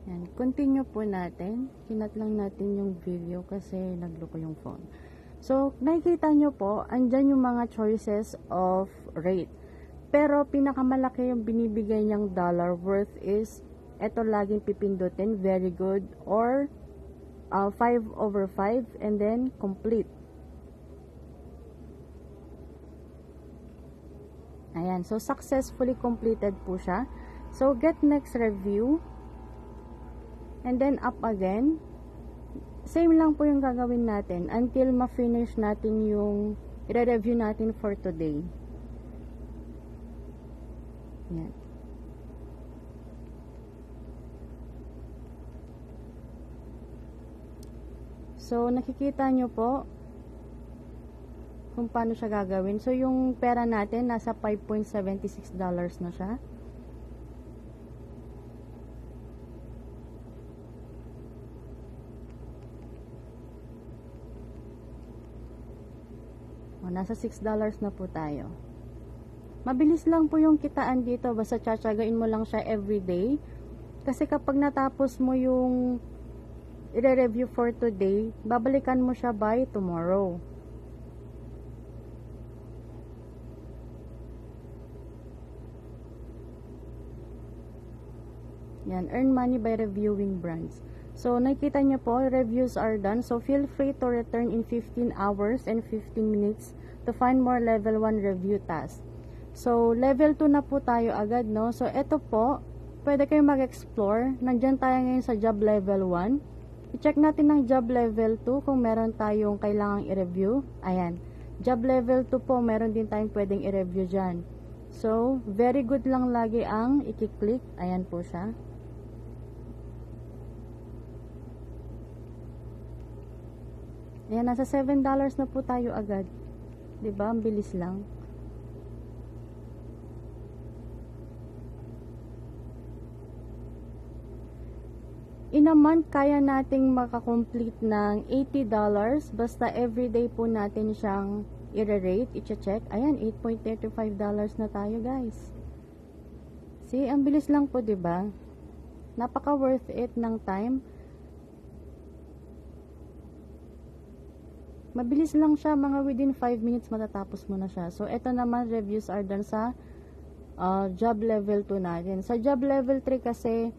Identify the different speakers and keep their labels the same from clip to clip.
Speaker 1: Yan, continue po natin. Kinat lang natin yung video kasi nagloko yung phone. So, nakikita nyo po, andyan yung mga choices of rate. Pero, pinakamalaki yung binibigay niyang dollar worth is, eto laging pipindutin, very good, or 5/5, and then complete. Ayan, so successfully completed po siya. So, get next review, and then up again. Same lang po yung gagawin natin until ma-finish natin yung i-review natin for today. Yan. So, nakikita nyo po kung paano siya gagawin. So, yung pera natin, nasa $5.76 na siya. O, nasa $6 na po tayo. Mabilis lang po yung kitaan dito. Basta tsatsagain mo lang siya everyday. Kasi kapag natapos mo yung i-review for today, babalikan mo siya by tomorrow. Yan, earn money by reviewing brands. So, nakita niyo po, reviews are done. So, feel free to return in 15 hours and 15 minutes to find more level 1 review tasks. So, level 2 na po tayo agad, no? So, eto po, pwede kayong mag-explore. Nandyan tayo ngayon sa job level 1. I-check natin ng job level 2 kung meron tayong kailangang i-review. Ayan. Job level 2 po, meron din tayong pwedeng i-review dyan. So, very good lang lagi ang i-click. Ayan po siya. Ayan, nasa $7 na po tayo agad. Diba? Ang bilis lang. In a month, kaya nating makakomplete ng $80. Basta everyday po natin siyang i-rate, i-check. Ayan, $8.35 na tayo, guys. See, ang bilis lang po, diba? Napaka worth it ng time. Mabilis lang siya, mga within 5 minutes matatapos mo na siya. So, ito naman, reviews are done sa job level 2 natin. Sa job level 3 kasi,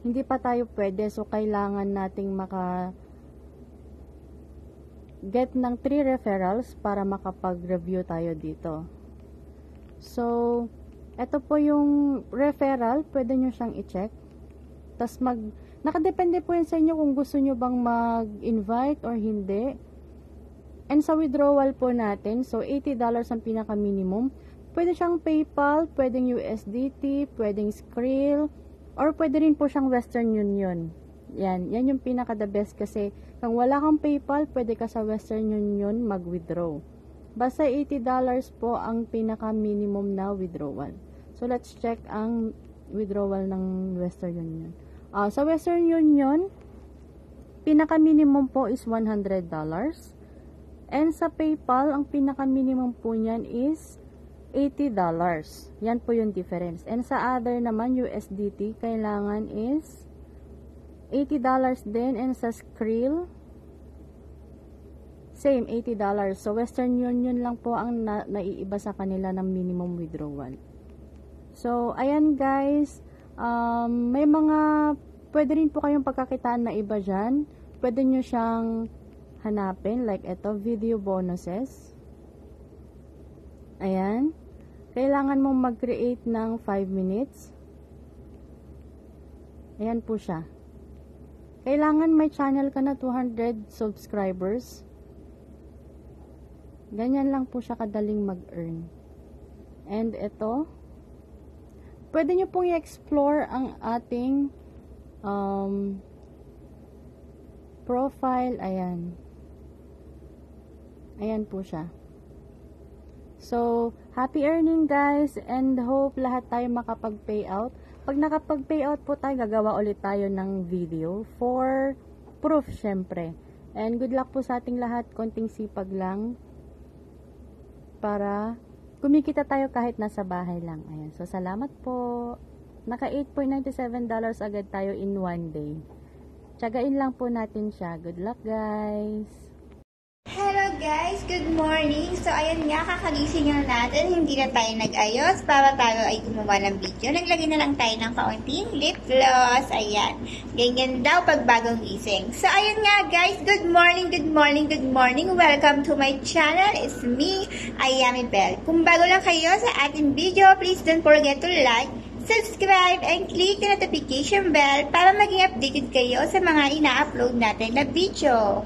Speaker 1: hindi pa tayo pwede. So, kailangan nating get ng 3 referrals para makapag-review tayo dito. So, ito po yung referral. Pwede nyo siyang i-check. Tapos nakadepende po yan sa inyo kung gusto nyo bang mag-invite or hindi. And sa withdrawal po natin, so $80 ang pinaka-minimum. Pwede siyang PayPal, pwedeng USDT, pwedeng Skrill, or pwede rin po siyang Western Union. Yan yung pinaka-the best kasi kung wala kang PayPal, pwede ka sa Western Union mag-withdraw. Basta $80 po ang pinaka-minimum na withdrawal. So, let's check ang withdrawal ng Western Union. Sa Western Union, pinaka-minimum po is $100. And sa PayPal, ang pinaka-minimum po niyan is $80. Yan po yung difference. And sa other naman, USDT, kailangan is $80 din. And sa Skrill, same, $80. So, Western Union lang po ang naiiba sa kanila ng minimum withdrawal. So, ayan guys. May mga, pwede rin po kayong pagkakitaan na iba dyan. Pwede nyo siyang hanapin. Like ito, video bonuses. Ayan. Kailangan mong mag-create ng 5 minutes. Ayan po siya. Kailangan may channel ka na 200 subscribers. Ganyan lang po siya kadaling mag-earn. And ito, pwede nyo pong i-explore ang ating profile. Ayan. Ayan po siya. So, happy earning guys, and hope lahat tayo makapag-payout. Pag nakapag-payout po tayo, gagawa ulit tayo ng video for proof syempre. And good luck po sa ating lahat, konting sipag lang para kumikita tayo kahit nasa bahay lang. Ayan. So, salamat po. Naka $8.97 agad tayo in one day. Tiyagain lang po natin siya. Good luck, guys!
Speaker 2: Hello guys! Good morning! So ayan nga, kakagising na natin. Hindi na tayo nag-ayos para tayo ay gumawa ng video. Naglagay na lang tayo ng kaunting lip gloss. Ayan. Ganyan daw pag bagong gising. So ayan nga guys, good morning, good morning, good morning. Welcome to my channel. It's me, Ayami Bell. Kung bago lang kayo sa ating video, please don't forget to like, subscribe, and click the notification bell para maging updated kayo sa mga ina-upload natin na video.